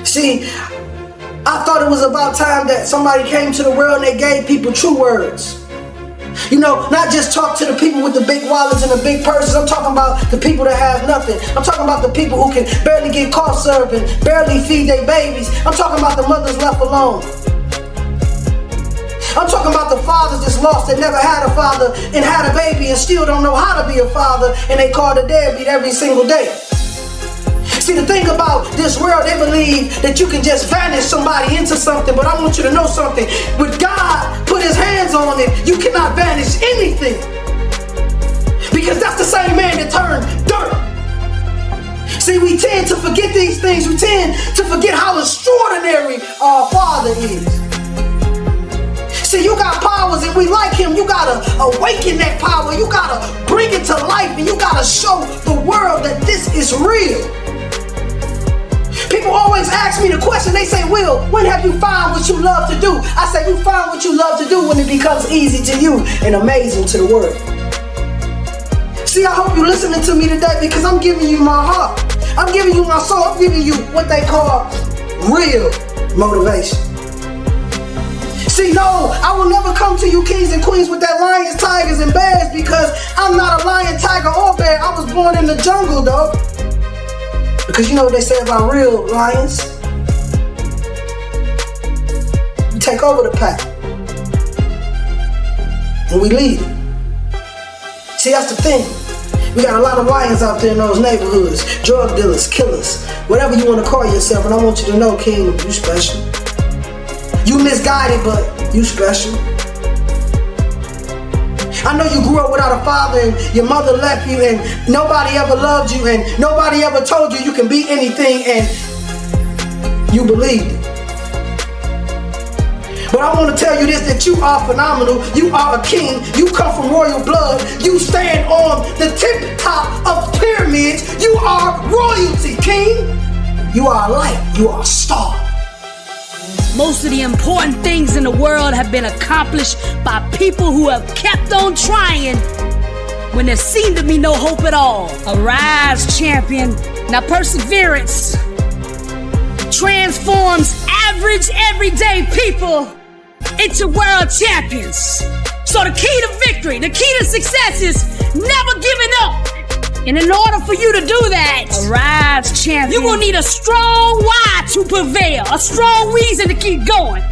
See, I thought it was about time that somebody came to the world and they gave people true words. You know, not just talk to the people with the big wallets and the big purses. I'm talking about the people that have nothing. I'm talking about the people who can barely get car served and barely feed their babies. I'm talking about the mothers left alone. I'm talking about the fathers that's lost that never had a father and had a baby and still don't know how to be a father, and they call the deadbeat every single day. See, the thing about this world, they believe that you can just vanish somebody into something, but I want you to know something. When God put his hands on it, you cannot vanish anything. Because that's the same man that turned dirt. See, we tend to forget these things. We tend to forget how extraordinary our Father is. See, you got powers and we like him. You gotta awaken that power. You gotta bring it to life, and you gotta show the world that this is real. People always ask me the question, they say, Will, when have you found what you love to do? I say, you find what you love to do when it becomes easy to you and amazing to the world. See, I hope you're listening to me today, because I'm giving you my heart. I'm giving you my soul. I'm giving you what they call real motivation. See, no, I will never come to you kings and queens with that lions, tigers, and bears, because I'm not a lion, tiger, or bear. I was born in the jungle, though. Because you know what they say about real lions? We take over the pack. And we lead it. See, that's the thing. We got a lot of lions out there in those neighborhoods. Drug dealers, killers, whatever you want to call yourself. And I want you to know, King, you special. You misguided, but you special. I know you grew up without a father and your mother left you and nobody ever loved you and nobody ever told you you can be anything, and you believed it. But I want to tell you this, that you are phenomenal. You are a king. You come from royal blood. You stand on the tip top of pyramids. You are royalty, king. You are a light. You are a star. Most of the important things in the world have been accomplished by people who have kept on trying when there seemed to be no hope at all. Arise, champion. Now, perseverance transforms average, everyday people into world champions. So the key to victory, the key to success is never giving up. And in order for you to do that, arise, champion, you're gonna need a strong why to prevail, a strong reason to keep going.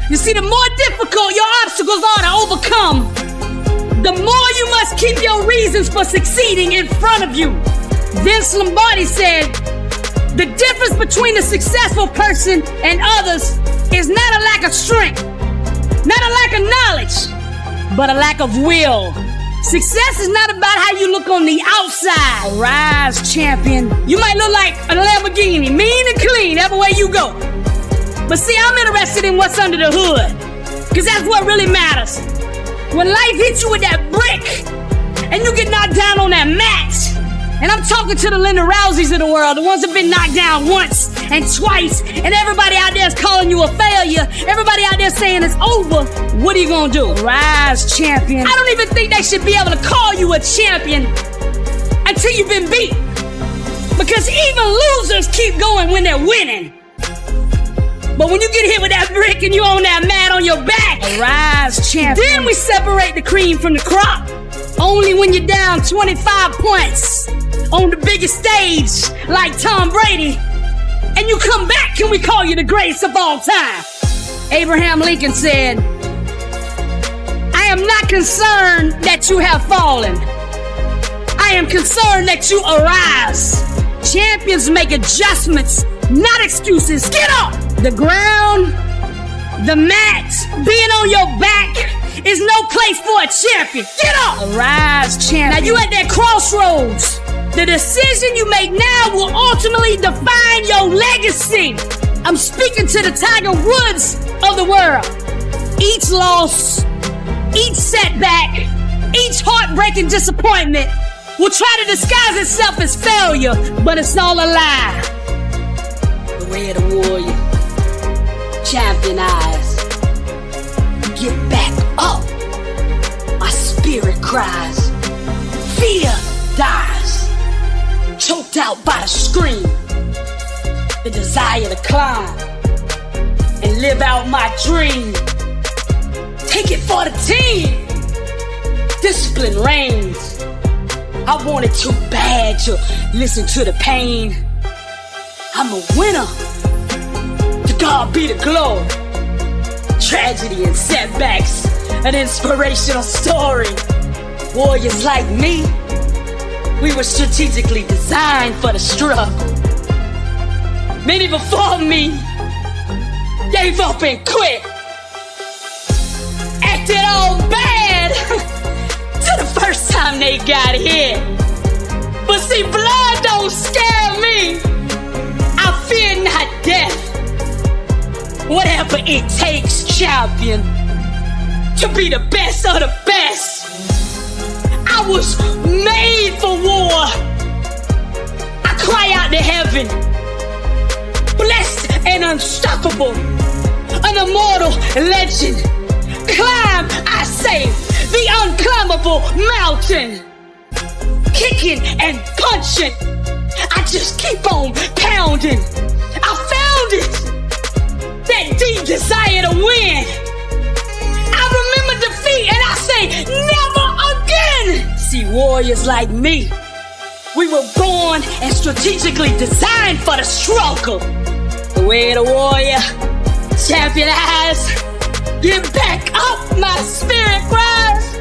You see, the more difficult your obstacles are to overcome, the more you must keep your reasons for succeeding in front of you. Vince Lombardi said, the difference between a successful person and others is not a lack of strength, not a lack of knowledge, but a lack of will. Success is not about how you look on the outside. Arise, champion. You might look like a Lamborghini, mean and clean, every way you go. But see, I'm interested in what's under the hood, because that's what really matters. When life hits you with that brick, and you get knocked down on that mat, and I'm talking to the Linda Rouseys of the world, the ones that have been knocked down once and twice, and everybody out there is calling you a failure. Everybody out there saying it's over. What are you gonna do? Rise, champion. I don't even think they should be able to call you a champion until you've been beat. Because even losers keep going when they're winning. But when you get hit with that brick and you on that mat on your back, arise, champion. Then we separate the cream from the crop. Only when you're down 25 points on the biggest stage like Tom Brady, and you come back, can we call you the greatest of all time? Abraham Lincoln said, I am not concerned that you have fallen. I am concerned that you arise. Champions make adjustments, not excuses. Get up! The ground, the mat, being on your back is no place for a champion. Get up! Arise, champion. Now you at that crossroads. The decision you make now will ultimately define your legacy. I'm speaking to the Tiger Woods of the world. Each loss, each setback, each heartbreaking disappointment will try to disguise itself as failure, but it's all a lie. The way of the warrior, champion eyes. Get back up. My spirit cries. Fear dies. Choked out by the scream. The desire desire to climb and live out my dream. Take it for the team. Discipline reigns. I wanted too bad to listen to the pain. I'm a winner. To God be the glory. Tragedy and setbacks, an inspirational story. Warriors like me, we were strategically designed for the struggle. Many before me gave up and quit. Acted all bad till the first time they got hit. But see, blood don't scare me. I fear not death. Whatever it takes, champion, to be the best of the best. I was made for war. I cry out to heaven, blessed and unstoppable, an immortal legend. Climb, I say, the unclimbable mountain. Kicking and punching, I just keep on pounding. I found it. That deep desire to win. I remember defeat and I say never again. See, warriors like me, we were born and strategically designed for the struggle. The way of the warrior, champion eyes, get back up, my spirit cries.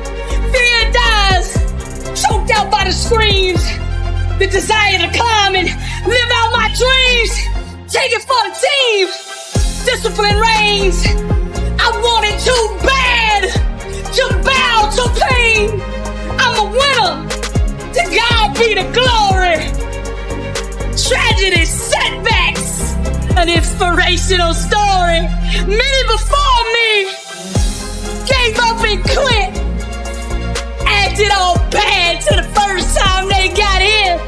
Fear dies, choked out by the screams. The desire to climb and live out my dreams. Take it for the team. Discipline reigns. I wanted too bad to bow to pain. I'm a winner. To God be the glory. Tragedy, setbacks, an inspirational story. Many before me gave up and quit. Acted all bad till the first time they got in.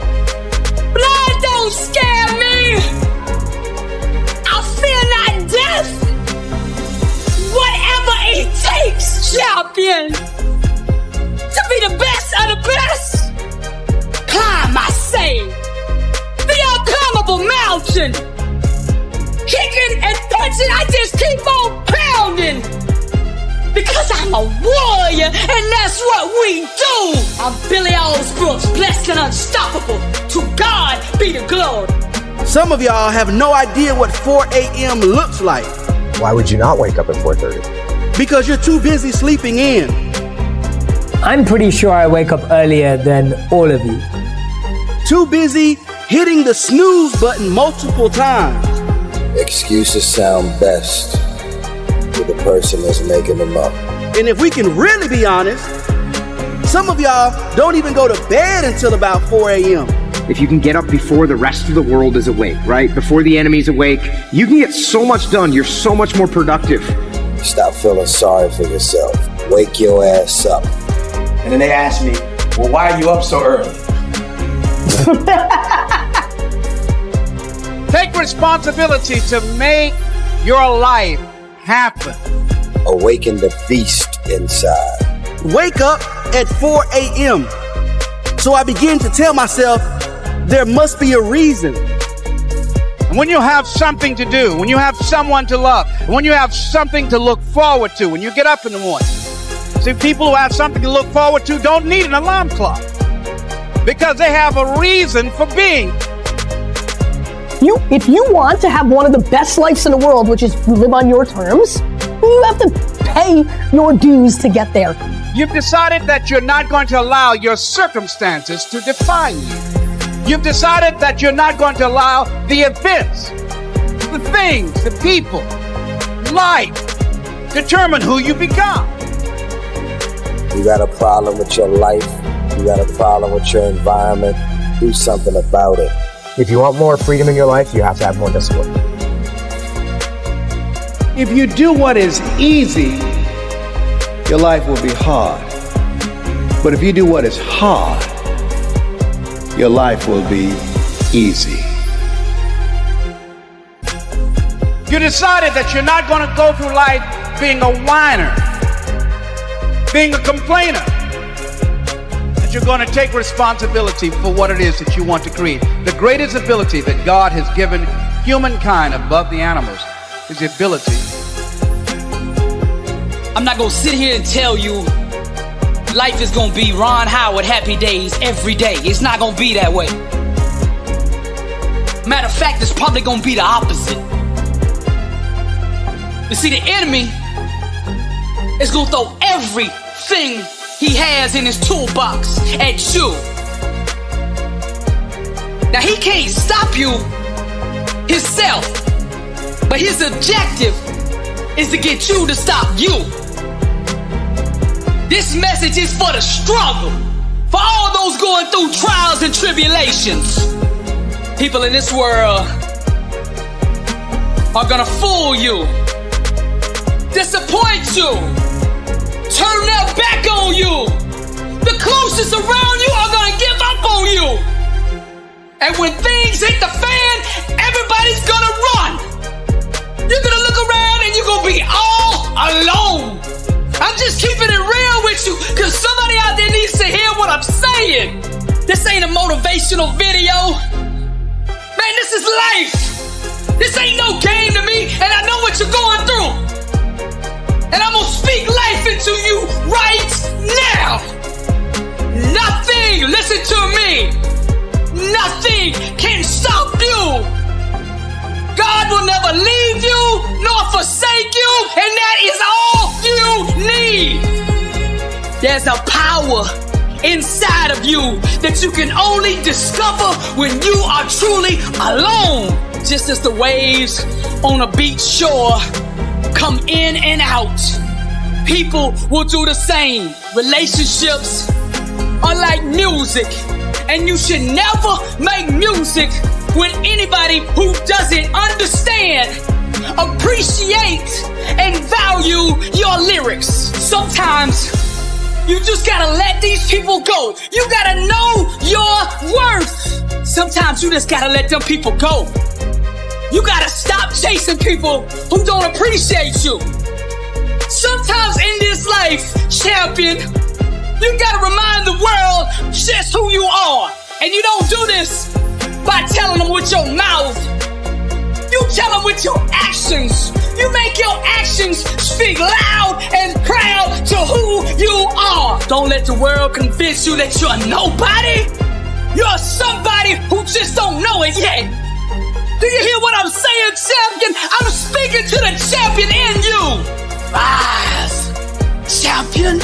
Blood don't scare me. I fear not death. Whatever it takes, champion, to be the best of the best. Climb, I say, the unclimbable mountain. Kicking and punching, I just keep on pounding. Because I'm a warrior, and that's what we do. I'm Billy Osbrooks, blessed and unstoppable. To God be the glory. Some of y'all have no idea what 4 a.m. looks like. Why would you not wake up at 4:30? Because you're too busy sleeping in. I'm pretty sure I wake up earlier than all of you. Too busy hitting the snooze button multiple times. Excuses sound best to the person that's making them up. And if we can really be honest, some of y'all don't even go to bed until about 4 a.m. If you can get up before the rest of the world is awake, right? Before the enemy's awake, you can get so much done. You're so much more productive. Stop feeling sorry for yourself. Wake your ass up. And then they ask me, well, why are you up so early? Take responsibility to make your life happen. Awaken the beast inside. Wake up at 4 a.m. So I begin to tell myself, there must be a reason. And when you have something to do, when you have someone to love, when you have something to look forward to, when you get up in the morning. See, people who have something to look forward to don't need an alarm clock because they have a reason for being. If you want to have one of the best lives in the world, which is live on your terms, you have to pay your dues to get there. You've decided that you're not going to allow your circumstances to define you. You've decided that you're not going to allow the events, the things, the people, life, determine who you become. You got a problem with your life. You got a problem with your environment. Do something about it. If you want more freedom in your life, you have to have more discipline. If you do what is easy, your life will be hard. But if you do what is hard, your life will be easy. You decided that you're not going to go through life being a whiner, being a complainer. That you're going to take responsibility for what it is that you want to create. The greatest ability that God has given humankind above the animals is the ability. I'm not gonna sit here and tell you life is gonna be Ron Howard happy days every day. It's not gonna be that way. Matter of fact, it's probably gonna be the opposite. You see, the enemy is gonna throw everything he has in his toolbox at you. Now, he can't stop you himself, but his objective is to get you to stop you. This message is for the struggle, for all those going through trials and tribulations. People in this world are gonna fool you, disappoint you, turn their back on you. The closest around you are gonna give up on you. And when things hit the fan, everybody's gonna run. You're gonna look around and you're gonna be all alone. I'm just keeping it real with you, because somebody out there needs to hear what I'm saying. This ain't a motivational video. Man, this is life. This ain't no game to me, and I know what you're going through. And I'm gonna speak life into you right now. Nothing, listen to me, nothing can stop you. God will never leave you nor forsake you, and that is all you need. There's a power inside of you that you can only discover when you are truly alone. Just as the waves on a beach shore come in and out, people will do the same. Relationships are like music, and you should never make music with anybody who doesn't understand, appreciate, and value your lyrics. Sometimes you just gotta let these people go. You gotta know your worth. Sometimes you just gotta let them people go. You gotta stop chasing people who don't appreciate you. Sometimes in this life, champion, you gotta remind the world just who you are. And you don't do this by telling them with your mouth. You tell them with your actions. You make your actions speak loud and proud to who you are. Don't let the world convince you that you're nobody. You're somebody who just don't know it yet. Do you hear what I'm saying, champion? I'm speaking to the champion in you. Rise, champion.